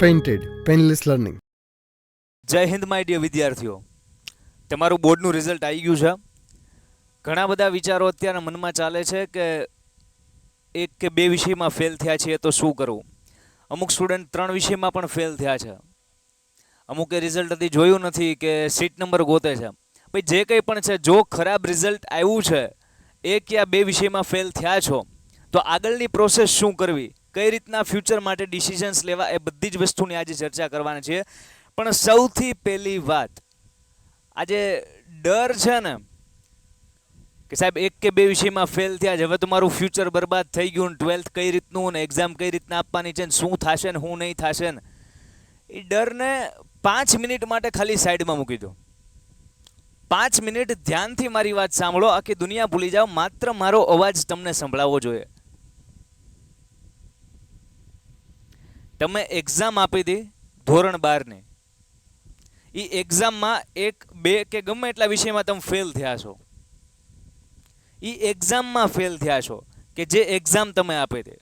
Painted painless learning. જય Hind my dear વિદ્યાર્થીઓ, તમારું બોર્ડનું રિઝલ્ટ આવી ગયું છે. ઘણા બધા વિચારો અત્યારે મનમાં ચાલે છે કે એક કે બે વિષયમાં ફેલ થયા છીએ તો શું કરવું. અમુક સ્ટુડન્ટ 3 વિષયમાં પણ ફેલ થયા છે. અમુકે રિઝલ્ટ હજી જોયું નથી કે સીટ નંબર ગોતે છે. ભાઈ જે કંઈ પણ છે, જો ખરાબ રિઝલ્ટ આવ્યું છે, એક યા બે વિષયમાં ફેલ થયા છો, તો આગળની પ્રોસેસ શું કરવી, કઈ રીતના ફ્યુચર માટે ડિસિઝન્સ લેવા, એ બધી જ વસ્તુની આજે ચર્ચા કરવાની છે. પણ સૌથી પહેલી વાત, આજે ડર છે ને કે સાહેબ એક કે બે વિષયમાં ફેલ થયા છે, હવે તમારું ફ્યુચર બરબાદ થઈ ગયું, 12th કઈ રીતનું ને એક્ઝામ કઈ રીતના આપવાની છે ને શું થશે ને શું નહીં થશે ને, એ ડરને 5 મિનિટ માટે ખાલી સાઈડમાં મૂકી દો. 5 મિનિટ ધ્યાનથી મારી વાત સાંભળો. આખી દુનિયા ભૂલી જાઓ, માત્ર મારો અવાજ તમને સંભળાવવો જોઈએ. તમે એક્ઝામ આપી હતી ધોરણ 12ની, એ એક્ઝામમાં 1, 2 કે ગમે એટલા વિષયમાં તમે ફેલ થયા છો. એ એક્ઝામમાં ફેલ થયા છો કે જે એક્ઝામ તમે આપી હતી.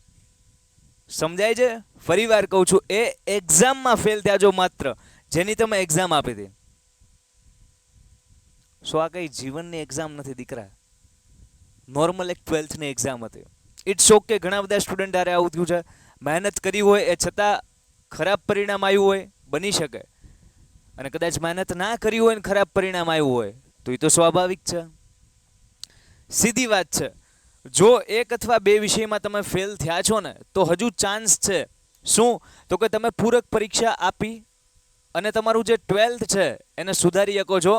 સમજાય છે? ફરી વાર કહું છું, એ એક્ઝામમાં ફેલ થયા છો માત્ર, જેની તમે એક્ઝામ આપી હતી. સો આ કઈ જીવનની એક્ઝામ નથી દીકરા, નોર્મલ એક 12thની એક્ઝામ હતી. ઇટ્સ ઓકે, ઘણા બધા સ્ટુડન્ટ હારે આવું થયું છે. મહેનત કરી હોય એ છતાં ખરાબ પરિણામ આવ્યું હોય, બની શકે. અને કદાચ મહેનત ના કરી હોય ને ખરાબ પરિણામ આવ્યું હોય તો એ તો સ્વાભાવિક છે. સીધી વાત છે. જો એક અથવા બે વિષયમાં તમે ફેલ થયા છો ને, તો હજુ ચાન્સ છે. શું? તો કે તમે પૂરક પરીક્ષા આપી અને તમારું જે 12th છે એને સુધારી શકો છો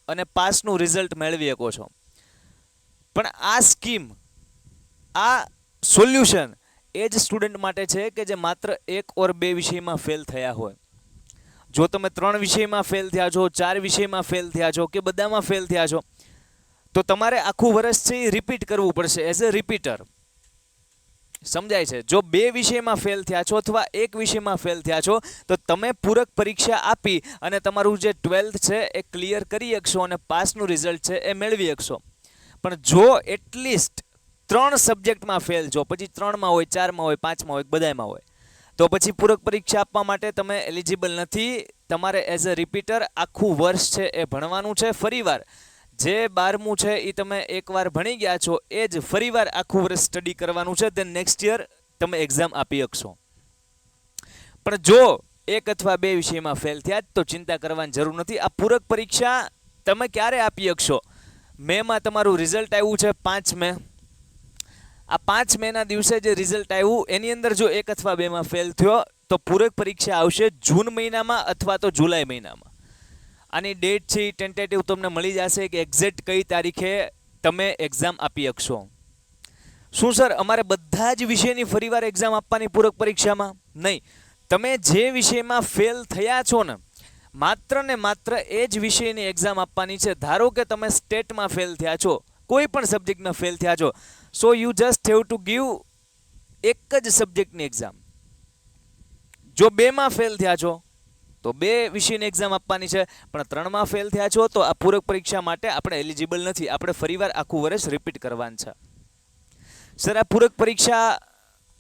અને પાસનું રિઝલ્ટ મેળવી શકો છો. પણ આ સ્કીમ, આ સોલ્યુશન એ જ સ્ટુડન્ટ માટે છે કે જે માત્ર 1 ઓર 2 વિષયમાં ફેલ થયા હોય. જો તમે 3 વિષયમાં ફેલ થયા છો, 4 વિષયમાં ફેલ થયા છો કે બધામાં ફેલ થયા છો, તો તમારે આખું વર્ષ છે એ રિપીટ કરવું પડશે એઝ અ રિપીટર. સમજાય છે? જો 2 વિષયમાં ફેલ થયા છો અથવા 1 વિષયમાં ફેલ થયા છો, તો તમે પૂરક પરીક્ષા આપી અને તમારું જે 12th છે એ ક્લિયર કરી શકશો અને પાસનું રિઝલ્ટ છે એ મેળવી શકશો. પણ જો એટલીસ્ટ 3 સબ્જેક્ટમાં ફેલ છો, પછી 3માં હોય, 4માં હોય, 5માં હોય, બધામાં હોય, તો પછી પૂરક પરીક્ષા આપવા માટે તમે એલિજિબલ નથી. તમારે એઝ અ રિપીટર આખું વર્ષ છે એ ભણવાનું છે. ફરીવાર જે 12મું છે એ તમે એકવાર ભણી ગયા છો એ જ ફરીવાર આખું વર્ષ સ્ટડી કરવાનું છે. દેન નેક્સ્ટ યર તમે એક્ઝામ આપી શકશો. પણ જો 1 અથવા 2 વિષયમાં ફેલ થયા તો ચિંતા કરવાની જરૂર નથી. આ પૂરક પરીક્ષા તમે ક્યારે આપી શકશો? મેમાં તમારું રિઝલ્ટ આવ્યું છે 5 મે. આ 5 મેના દિવસે જે રિઝલ્ટ આવ્યું એની અંદર જો 1 અથવા 2માં ફેલ થયો તો પૂરક પરીક્ષા આવશે જૂન મહિનામાં અથવા તો જુલાઈ મહિનામાં. આની ડેટ છે ટેન્ટેટિવ તમને મળી જશે કે એક્ઝેક્ટ કઈ તારીખે તમે એક્ઝામ આપી શકશો. શું સર અમારે બધા જ વિષયની ફરીવાર એક્ઝામ આપવાની પૂરક પરીક્ષામાં? નહીં. તમે જે વિષયમાં ફેલ થયા છો ને, માત્ર ને માત્ર એ જ વિષયની એક્ઝામ આપવાની છે. ધારો કે તમે સ્ટેટમાં ફેલ થયા છો, કોઈ પણ સબ્જેક્ટમાં ફેલ થયા છો, so you just have to give એક જ સબ્જેક્ટની એક્ઝામ. જો 2માં ફેલ થયા છો તો 2 વિષયની એક્ઝામ આપવાની છે. પણ 3માં ફેલ થયા છો તો આ પૂરક પરીક્ષા માટે આપણે એલિજિબલ નથી. આપણે ફરીવાર આખું વર્ષ રિપીટ કરવાનું છે. સર આ પૂરક પરીક્ષા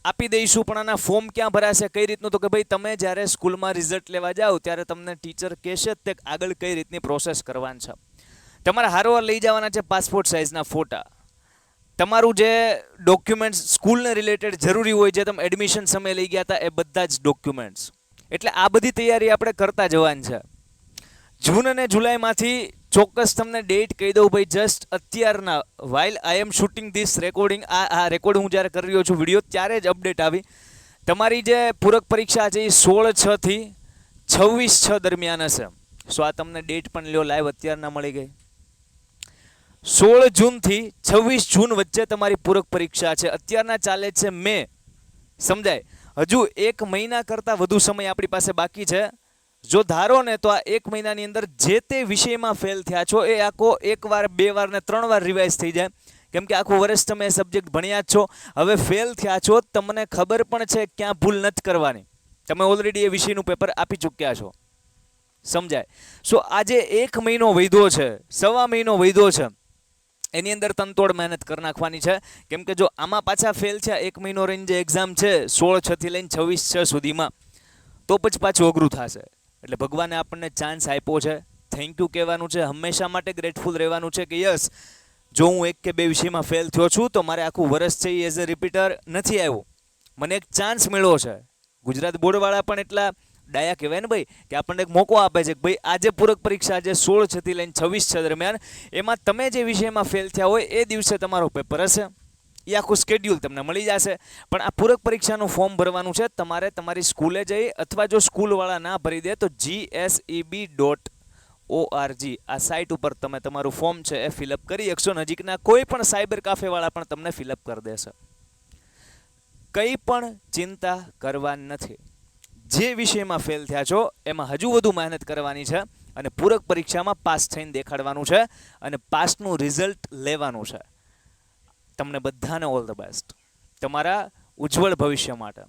આપી દઈશું, પણ આના ફોર્મ ક્યાં ભરાશે, કઈ રીતનું? તો કે ભાઈ તમે જ્યારે સ્કૂલમાં રિઝલ્ટ લેવા જાઓ ત્યારે તમને ટીચર કહેશે તે આગળ કઈ રીતની પ્રોસેસ કરવાની છે. તમારે હારોવાર લઈ જવાના છે પાસપોર્ટ સાઇઝના ફોટા, તમારું જે ડોક્યુમેન્ટ્સ સ્કૂલને રિલેટેડ જરૂરી હોય, જે તમે એડમિશન સમયે લઈ ગયા હતા એ બધા જ ડોક્યુમેન્ટ્સ. એટલે આ બધી તૈયારી આપણે કરતા જવાની છે. જૂન અને જુલાઈમાંથી ચોક્કસ તમને ડેટ કહી દઉં ભાઈ, જસ્ટ અત્યારના while I am shooting this recording, આ રેકોર્ડ હું જ્યારે કરી રહ્યો છું વિડીયો, ત્યારે જ અપડેટ આવી. તમારી જે પૂરક પરીક્ષા છે એ 16/6 થી 26/6 દરમિયાન હશે. સો આ તમને ડેટ પણ લ્યો લાઈવ અત્યારના મળી ગઈ. 16 જૂનથી 26 જૂન વચ્ચે તમારી પૂરક પરીક્ષા છે. અત્યારના ચાલે છે મે. સમજાય? હજુ 1 મહિના કરતાં વધુ સમય આપણી પાસે બાકી છે. જો ધારો ને તો આ 1 મહિનાની અંદર જે તે વિષયમાં ફેલ થયા છો એ આખો 1 વાર, 2 વાર ને 3 વાર રિવાઇઝ થઈ જાય. કેમ કે આખું વર્ષ તમે સબ્જેક્ટ ભણ્યા જ છો. હવે ફેલ થયા છો, તમને ખબર પણ છે ક્યાં ભૂલ નથી કરવાની. તમે ઓલરેડી એ વિષયનું પેપર આપી ચૂક્યા છો. સમજાય? સો આજે 1 મહિનો વૈધો છે, 1.25 મહિનો વૈધો છે, એની અંદર તનતોડ મહેનત કરી નાખવાની છે. કેમ કે જો આમાં પાછા ફેલ છે, 1 મહિનો રહીને જે એક્ઝામ છે 16/6 થી લઈને 26/6 સુધીમાં, તો પછી પાછું અઘરું થશે. એટલે ભગવાને આપણને ચાન્સ આપ્યો છે, થેન્ક યુ કહેવાનું છે, હંમેશા માટે ગ્રેટફુલ રહેવાનું છે કે યસ, જો હું 1 કે 2 વિષયમાં ફેલ થયો છું તો મારે આખું વર્ષ છે એ એઝ અ રિપીટર નથી આવ્યો, મને એક ચાન્સ મળ્યો છે. ગુજરાત બોર્ડવાળા પણ એટલા ડાયા કહેવાય ને ભાઈ, કે આપણને એક મોકો આપે છે કે ભાઈ આજે પૂરક પરીક્ષા જે 16 થી લઈને 26 છે દરમિયાન, એમાં તમે જે વિષયમાં ફેલ થયા હોય એ દિવસે તમારો પેપર હશે, એ આખું સ્કેડ્યુલ તમને મળી જશે. પણ આ પૂરક પરીક્ષાનું ફોર્મ ભરવાનું છે તમારે તમારી સ્કૂલે જઈ, અથવા જો સ્કૂલવાળા ના ભરી દે તો GSEB.org આ સાઇટ ઉપર તમે તમારું ફોર્મ છે એ ફિલઅપ કરી શકશો. નજીકના કોઈ પણ સાયબર કાફેવાળા પણ તમને ફિલઅપ કરી દેશે. કંઈ પણ ચિંતા કરવાની નથી. જે વિષયમાં ફેલ થયા છો એમાં હજુ વધુ મહેનત કરવાની છે અને પૂરક પરીક્ષામાં પાસ થઈને દેખાડવાનું છે અને પાસનું રિઝલ્ટ લેવાનું છે. તમને બધાને ઓલ ધ બેસ્ટ તમારા ઉજ્જવળ ભવિષ્ય માટે.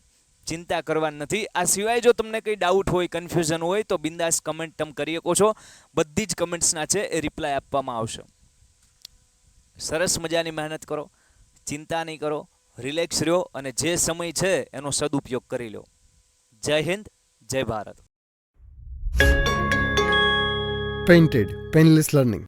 ચિંતા કરવાની નથી. આ સિવાય જો તમને કંઈ ડાઉટ હોય, કન્ફ્યુઝન હોય તો બિંદાસ કમેન્ટ તમે કરી શકો છો. બધી જ કમેન્ટ્સના છે એ રિપ્લાય આપવામાં આવશે. સરસ મજાની મહેનત કરો, ચિંતા નહીં કરો, રિલેક્સ રહ્યો અને જે સમય છે એનો સદુપયોગ કરી લો. જય હિન્દ, જય ભારત. Painted, Painless Learning.